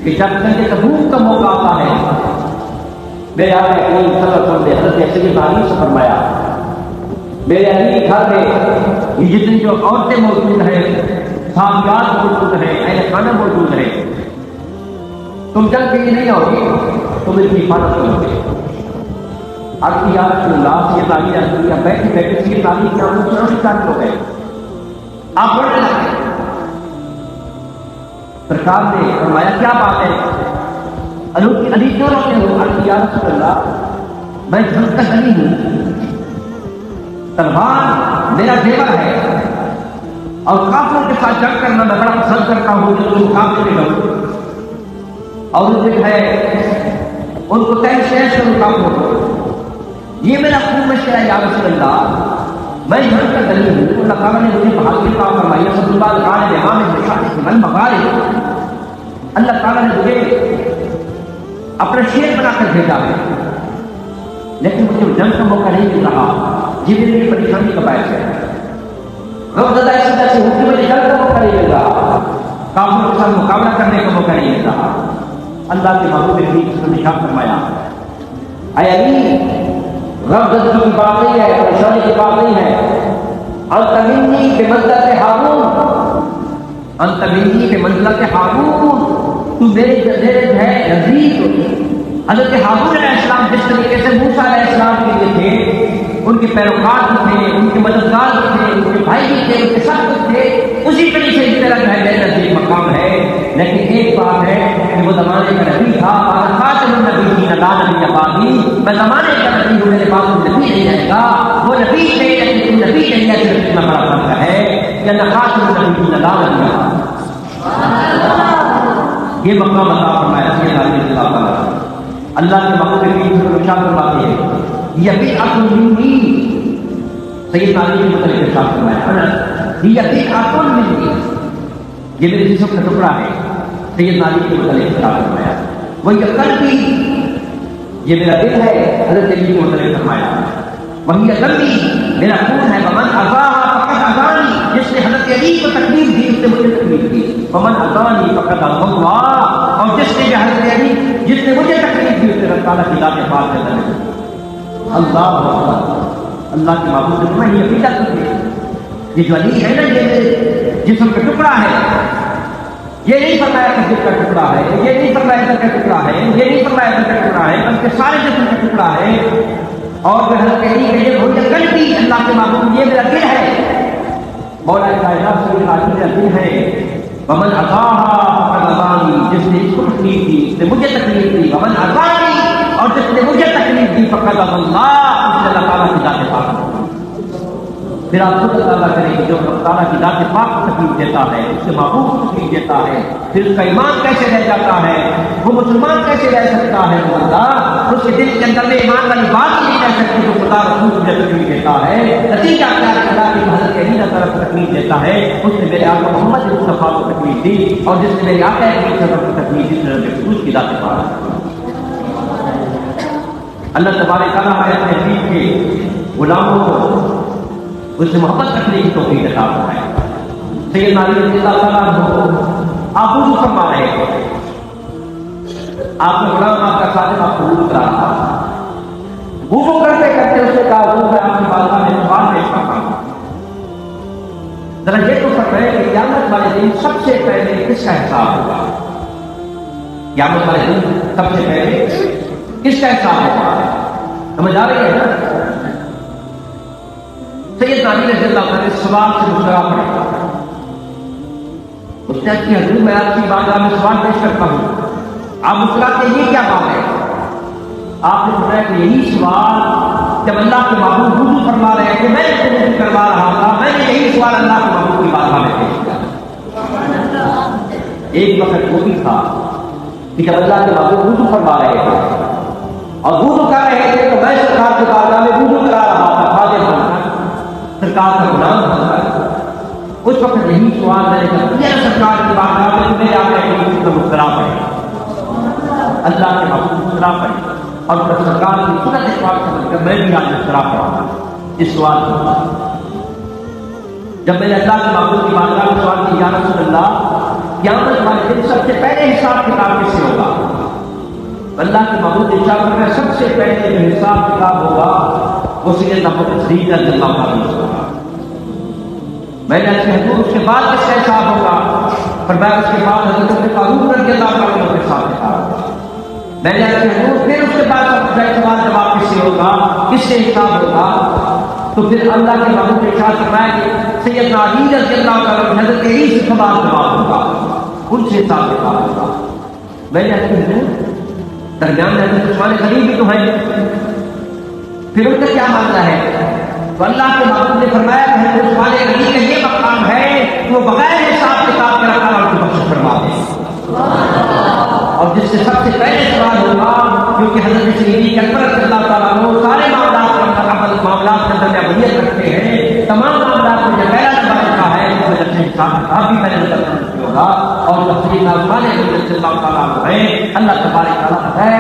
کہ جب جنگ تبوک کا موقع آتا ہے، میرے آقا کریم صلی اللہ علیہ وسلم نے حضرت سیدنا علی سے فرمایا، میرے علی کے گھر میں یہ جتنی جو عورتیں موجود ہیں، صحابیات موجود ہیں، اہل خانہ موجود ہیں، تم جنگ کے لیے نہیں آؤ گے، تم ان کی حفاظت کرو گے۔ اب یا رسول اللہ سیدنا علی رضی اللہ بیٹھے بیٹھے سیدنا علی کے آنکھوں سے روشنی شامل ہو گئے، آپ پڑھنے لگے۔ سرکار نے فرمایا کیا بات ہے؟ علی کیوں روتے ہو؟ یا رسول اللہ میں جنگ کا غنی ہوں، تلوار میرا زیور ہے، اور کافروں کے ساتھ جنگ کرنا میں بڑا پسند کرتا ہوں، جو مقابلے میں لڑوں اور جو ہے ان کو تہش تہش کر مقابلہ کروں، یہ میرا خون مشکل ہے۔ یا رسول اللہ میں جنگ کا غنی ہوں، اللہ تعالیٰ نے مجھے بہادری کا فرمایا، سب اللہ تعالیٰ نے امام من مغارب، اللہ تعالیٰ نے مجھے اپنا شیر بنا کر بھیجا ہے، لیکن مجھے جنگ کا موقع نہیں مل رہا، یہ میری پریشانی کا باعث ہے۔ غمزدہ اس وجہ سے ہوں کہ مجھے جنگ کا موقع نہیں مل رہا، کافروں کے ساتھ مقابلہ کرنے کا موقع نہیں مل رہا۔ اللہ کے محبوب نے نشان فرمایا، اے علی غمزدگی کی بات نہیں ہے، پریشانی کی بات نہیں ہے، انت منی بمنزلت ہارون، انت منی بمنزلت ہارون، تو میرے جو ہے نزدیک حضرت ہارون علیہ السلام جس طریقے سے موسیٰ علیہ السلام کے لیے تھے، ان کے پیروکار بھی تھے، ان کے مددگار بھی تھے، ان کے بھائی بھی تھے، ان کے سب کچھ تھے، اسی طریقے سے اس طرح جو ہے میرے نزدیک مقام ہے۔ لیکن ایک بات ہے کہ وہ زمانے کا نبی تھا، خاتم النبیین لا نبی بعدی، میں زمانے کا نبی ہوں، میرے پاس نبی نہیں رہے گا، وہ نبی تھے لیکن تم نبی نہیں ہے، صرف اتنا بڑا فرق ہے کہ اللہ خاتم النبیین لا نبی بعدی، یہ مقام عطا فرمایا سیدنا علی رضی اللہ عنہ۔ اللہ کے محبوب کی ارشاد فرماتے ہیں، یہ بیعۃ منی، سیدنا علی کے متعلق ارشاد فرمایا، یہ بیعۃ منی، یہ میرے جسم کا ٹکڑا ہے، سیدنا علی کے متعلق ارشاد فرمایا، وہی قلبی، یہ میرا دل ہے، حضرت علی کے متعلق فرمایا، وہی قلبی، میرا خون ہے، ومن اذاها فقد اذانی، جس نے حضرت علی کو تکلیف دی اس نے مجھے تکلیف دی، ومن اذانی فقد اذى الله، اور جس نے حضرت علی جس نے مجھے تکلیف دی اس نے اللہ تعالیٰ کی ذات پاک کے اندر اللہ اکبر۔ اللہ کے محبوب نے فرمایا یہ بیٹا تم ہے، یہ جو علی ہے نا یہ جسم کا ٹکڑا ہے، یہ نہیں فرمایا کہ جسم کا ٹکڑا ہے، یہ نہیں فرمایا دل کا ٹکڑا ہے، یہ نہیں فرمایا دل کا ٹکڑا ہے، بلکہ سارے جسم کا ٹکڑا ہے۔ اور جو حضرت علی کے یہ قلبی، اللہ کے محبوب یہ میرا دل ہے، مولا کائنات سے میرا دل ہے، ومن اذاها فقد اذانی، جس نے اس کو تکلیف دی اس نے مجھے تکلیف دی، ومن اذانی، اور جس نے مجھے تکلیف دی فقد اذى اللہ، اس نے اللہ تعالیٰ کی ذات پاک۔ پھر آپ خود اللہ کریں کہ جو اللہ تعالیٰ کی ذات پاک کو تکلیف دیتا ہے، اس کے محبوب کو تکلیف دیتا ہے، پھر اس کا ایمان کیسے رہ جاتا ہے، وہ مسلمان کیسے رہ سکتا ہے؟ وہ بندہ اس کے دل کے اندر میں ایمان والی بات ہی نہیں رہ سکتی، جو خدا رسول کو تکلیف دیتا ہے۔ نتیجہ کیا ہے؟ اللہ کی حضرت علی کی طرف تکلیف دیتا ہے، اس نے میرے آقا محمد مصطفیٰ کو تکلیف دی، اور جس نے میرے آقا کی طرف تکلیف دی اس کی ذات پاک۔ اللہ تبارک تعالیٰ نے اپنے حبیب کے غلاموں کو اس سے محبت رکھنے کی توفیق عطا فرمائے۔ سیدنا علی رضی اللہ تعالیٰ عنہ آپ وضو فرما رہے تھے، آپ نے غلام آپ کا خادم آپ کو وضو کرا رہا تھا، وضو کرتے کرتے اس نے کہا وہ میں آپ کی بارگاہ میں سوال پیش کرتا ہوں، ذرا یہ تو فرمائیں کہ قیامت والے دن سب سے پہلے کس کا حساب ہوگا؟ قیامت والے دن سب سے پہلے کس کا حساب ہوگا؟ سمجھ آ رہی ہے نا؟ سیدنا علی رضی اللہ عنہ سوال سے مسکرا پڑے، اس نے کہ حضور میں آپ کی بارگاہ میں سوال پیش کرتا ہوں، آپ مسکراتے یہ کیا بات ہے؟ آپ نے بتایا کہ یہی سوال جب اللہ کے محبوب وضو فرما رہے تھے، میں وضو کروا رہا تھا، میں نے یہی سوال اللہ کے محبوب کی بارگاہ میں پیش کیا۔ ایک وقت وہ بھی تھا کہ جب اللہ کے محبوب وضو فرما رہے تھے اور وضو کر رہے تھے تو میں سرکار کی بارگاہ میں وضو کرا رہا تھا، خادم بن کر، سرکار کا غلام بن کر۔ اس وقت یہی سوال میں نے کیا سرکار کی بارگاہ میں تمہیں آ کر مسکرا پڑے، اللہ کے محبوب مسکرا پڑے، اور سرکار کی سنت پاک سمجھ کر میں بھی آج مسکرا پڑا اس سوال کو۔ جب میں نے اللہ کے محبوب کی بارگاہ میں سوال کیا یا رسول اللہ قیامت والے دن سب سے پہلے حساب کتاب کس سے ہوگا؟ اللہ کے محبوب ارشاد میں سب سے پہلے جو حساب کتاب ہوگا وہ سیدنا ابو بکر صدیق رضی اللہ عنہ ہوگا۔ میں نے حضور اس کے بعد کس کا حساب ہوگا؟ فرمایا اس کے بعد حضرت عمر فاروق رضی اللہ عنہ کا حساب کتاب ہوگا۔ میں نے حضور پھر اس کے بعد سوال جواب کس سے ہوگا، کس سے حساب ہوگا؟ تو پھر اللہ کے محبوب نے ارشاد فرمایا کہ سیدنا علی رضی اللہ عنہ حضرت علی سے سوال جواب ہوگا، ان سے حساب کتاب ہوگا۔ میں نے حضور درمیان میں حضرت عثمان غنی بھی تو ہیں، پھر ان کا کیا معاملہ ہے؟ تو اللہ کے محبوب نے فرمایا کہ حضرت عثمان غنی کا یہ مقام ہے کہ وہ بغیر حساب کتاب کے رکھا اور کی بخشش فرما دے، اور جس سے سب سے پہلے سوال ہوگا کیونکہ حضرت صدیق اکبر رضی اللہ تعالیٰ عنہ سارے معاملات کے اندر ابدیت رکھتے ہیں، تمام معاملات میں جو پہلا نمبر رکھا ہے اس وجہ سے حساب کتاب بھی پہلے نظر ہوگا، اور تفصیل عثمان رضی اللہ تعالیٰ عنہ ہے۔ اللہ تبارک تعالیٰ ہے